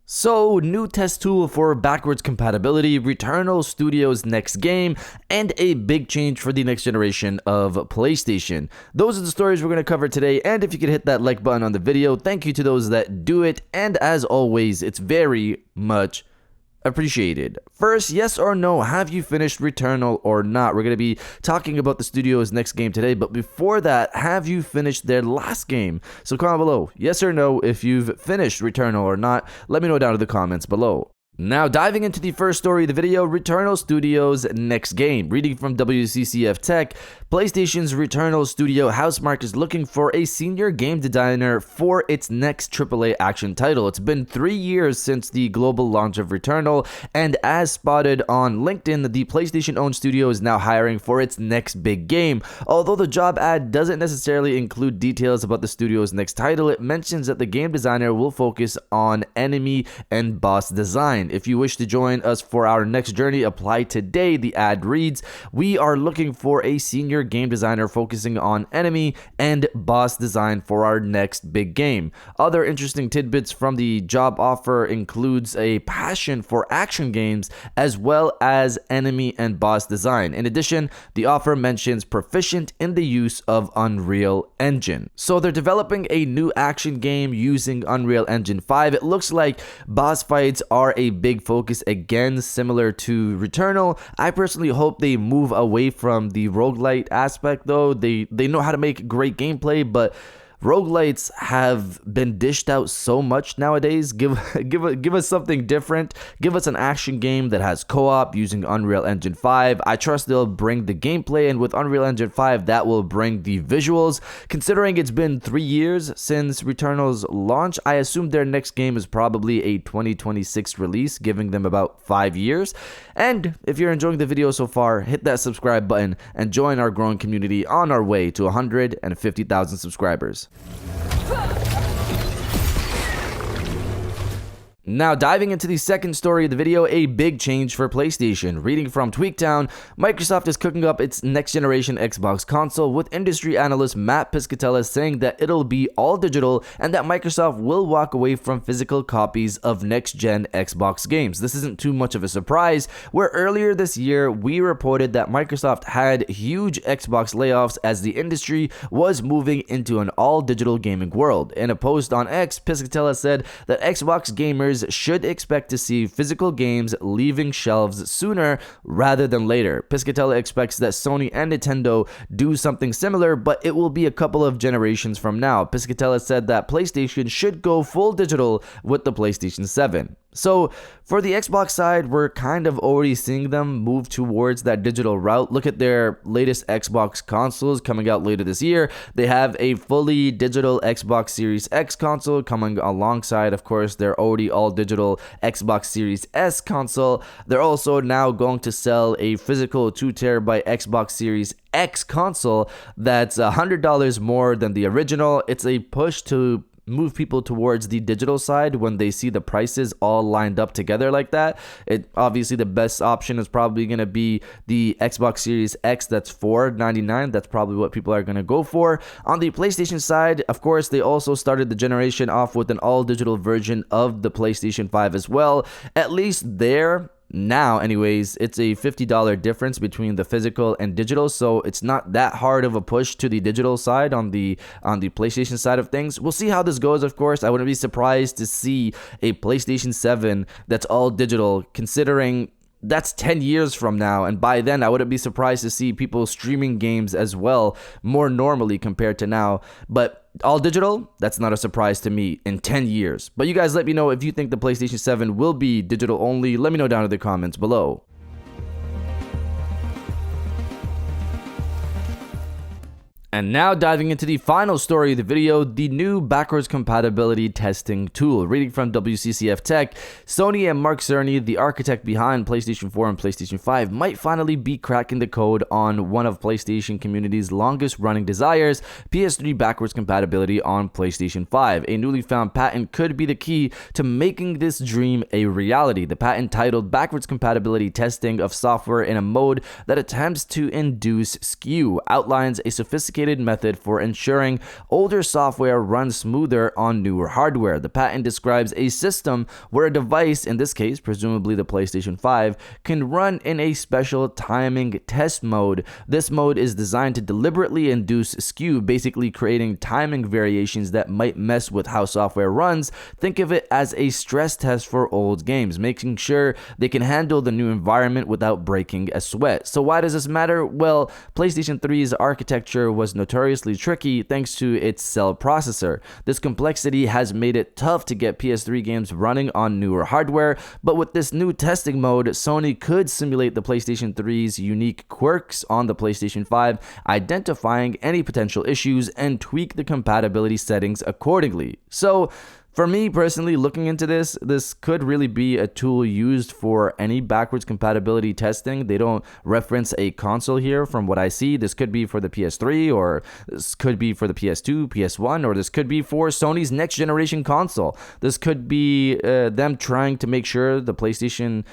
So, new test tool for backwards compatibility, Returnal Studios' next game, and a big change for the next generation of PlayStation. Those are the stories we're going to cover today, and if you could hit that like button on the video, thank you to those that do it, and as always, it's very much appreciated. First, yes or no, have you finished Returnal or not? We're going to be talking about the studio's next game today, but before that, have you finished their last game? So comment below, yes or no, if you've finished Returnal or not. Let me know down in the comments below. Now, diving into the first story of the video, Returnal Studios' next game. Reading from WCCF Tech, PlayStation's Returnal Studio Housemarque is looking for a senior game designer for its next AAA action title. It's been 3 years since the global launch of Returnal, and as spotted on LinkedIn, the PlayStation-owned studio is now hiring for its next big game. Although the job ad doesn't necessarily include details about the studio's next title, it mentions that the game designer will focus on enemy and boss design. If you wish to join us for our next journey, apply today. The ad reads, "We are looking for a senior game designer focusing on enemy and boss design for our next big game." Other interesting tidbits from the job offer includes a passion for action games as well as enemy and boss design. In addition, the offer mentions proficient in the use of Unreal Engine. So they're developing a new action game using Unreal Engine 5. It looks like boss fights are a big focus again, similar to Returnal. I personally hope they move away from the roguelite aspect though. They know how to make great gameplay, but roguelites have been dished out so much nowadays. Give us something different. Give us an action game that has co-op using Unreal Engine 5. I trust they'll bring the gameplay, and with Unreal Engine 5, that will bring the visuals. Considering it's been 3 years since Returnal's launch, I assume their next game is probably a 2026 release, giving them about 5 years. And if you're enjoying the video so far, hit that subscribe button and join our growing community on our way to 150,000 subscribers. Now, diving into the second story of the video, a big change for PlayStation. Reading from Tweaktown, Microsoft is cooking up its next-generation Xbox console, with industry analyst Matt Piscatella saying that it'll be all digital and that Microsoft will walk away from physical copies of next-gen Xbox games. This isn't too much of a surprise, where earlier this year, we reported that Microsoft had huge Xbox layoffs as the industry was moving into an all-digital gaming world. In a post on X, Piscatella said that Xbox gamers should expect to see physical games leaving shelves sooner rather than later. Piscatella expects that Sony and Nintendo do something similar, but it will be a couple of generations from now. Piscatella said that PlayStation should go full digital with the PlayStation 7. So for the Xbox side, we're kind of already seeing them move towards that digital route. Look at their latest Xbox consoles coming out later this year. They have a fully digital Xbox Series X console coming alongside, of course, their already all digital Xbox Series S console. They're also now going to sell a physical 2TB Xbox Series X console that's $100 more than the original. It's a push to move people towards the digital side when they see the prices all lined up together like that. Obviously the best option is probably going to be the Xbox Series X. That's $499. That's probably what people are going to go for. On the PlayStation side, of course, they also started the generation off with an all digital version of the PlayStation 5 as well. At least there, now anyways, it's a $50 difference between the physical and digital, so it's not that hard of a push to the digital side on the PlayStation side of things. We'll see how this goes. Of course, I wouldn't be surprised to see a PlayStation 7 that's all digital, considering that's 10 years from now, and by then I wouldn't be surprised to see people streaming games as well more normally compared to now. But all digital, that's not a surprise to me in 10 years. But you guys let me know if you think the PlayStation 7 will be digital only. Let me know down in the comments below. And now diving into the final story of the video, the new backwards compatibility testing tool. Reading from WCCF Tech, Sony and Mark Cerny, the architect behind PlayStation 4 and PlayStation 5, might finally be cracking the code on one of PlayStation community's longest running desires, PS3 backwards compatibility on PlayStation 5. A newly found patent could be the key to making this dream a reality. The patent, titled Backwards Compatibility Testing of Software in a Mode That Attempts to Induce Skew, outlines a sophisticated automated method for ensuring older software runs smoother on newer hardware. The patent describes a system where a device, in this case presumably the PlayStation 5, can run in a special timing test mode. This mode is designed to deliberately induce skew, basically creating timing variations that might mess with how software runs. Think of it as a stress test for old games, making sure they can handle the new environment without breaking a sweat. So why does this matter? Well, PlayStation 3's architecture was notoriously tricky thanks to its cell processor. This complexity has made it tough to get PS3 games running on newer hardware, but with this new testing mode, Sony could simulate the PlayStation 3's unique quirks on the PlayStation 5, identifying any potential issues and tweak the compatibility settings accordingly. So, for me personally, looking into this could really be a tool used for any backwards compatibility testing. They don't reference a console here from what I see. This could be for the PS3, or this could be for the PS2, PS1, or this could be for Sony's next generation console. This could be them trying to make sure that PlayStation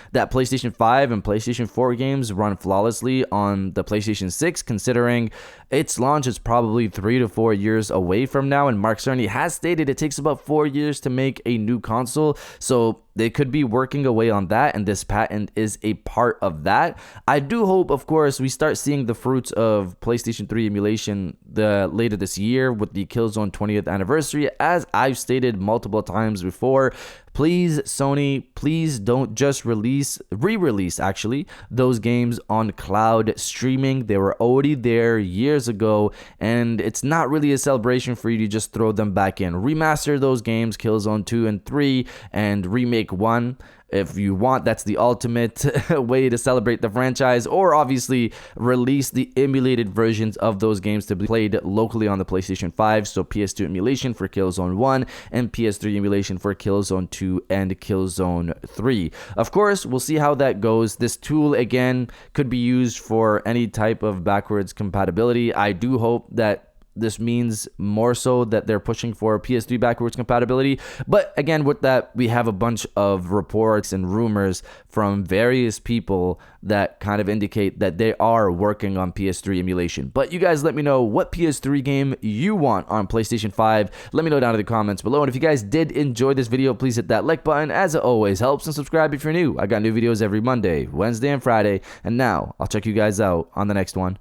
5 and PlayStation 4 games run flawlessly on the PlayStation 6, considering its launch is probably 3 to 4 years away from now, and Mark Cerny has stated it takes about 4 years to make a new console, so they could be working away on that, and this patent is a part of that. I do hope, of course, we start seeing the fruits of PlayStation 3 emulation later this year with the Killzone 20th anniversary. As I've stated multiple times before, please, Sony, please don't just re-release actually those games on cloud streaming. They were already there years ago, and it's not really a celebration for you to just throw them back in. Remaster those games, Killzone 2 and 3, and remake 1. If you want, that's the ultimate way to celebrate the franchise, or obviously release the emulated versions of those games to be played locally on the PlayStation 5. So PS2 emulation for Killzone 1 and PS3 emulation for Killzone 2 and Killzone 3. Of course, we'll see how that goes. This tool, again, could be used for any type of backwards compatibility. I do hope that this means more so that they're pushing for PS3 backwards compatibility. But again, with that, we have a bunch of reports and rumors from various people that kind of indicate that they are working on PS3 emulation. But you guys let me know what PS3 game you want on PlayStation 5. Let me know down in the comments below. And if you guys did enjoy this video, please hit that like button, as it always helps, and subscribe if you're new. I got new videos every Monday, Wednesday, and Friday. And now I'll check you guys out on the next one.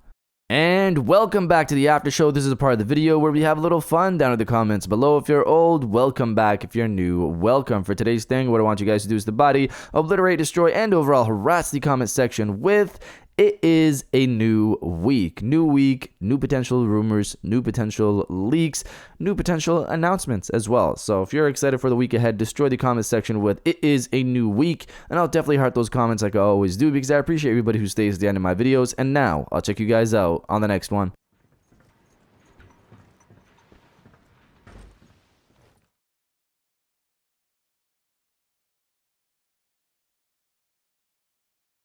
And welcome back to the after show. This is a part of the video where we have a little fun down in the comments below. If you're old, welcome back. If you're new, welcome. For today's thing, what I want you guys to do is the body, obliterate, destroy, and overall harass the comment section with "It is a new week." New week, new potential rumors, new potential leaks, new potential announcements as well. So if you're excited for the week ahead, destroy the comment section with "It is a new week," and I'll definitely heart those comments like I always do, because I appreciate everybody who stays to the end of my videos. And now I'll check you guys out on the next one.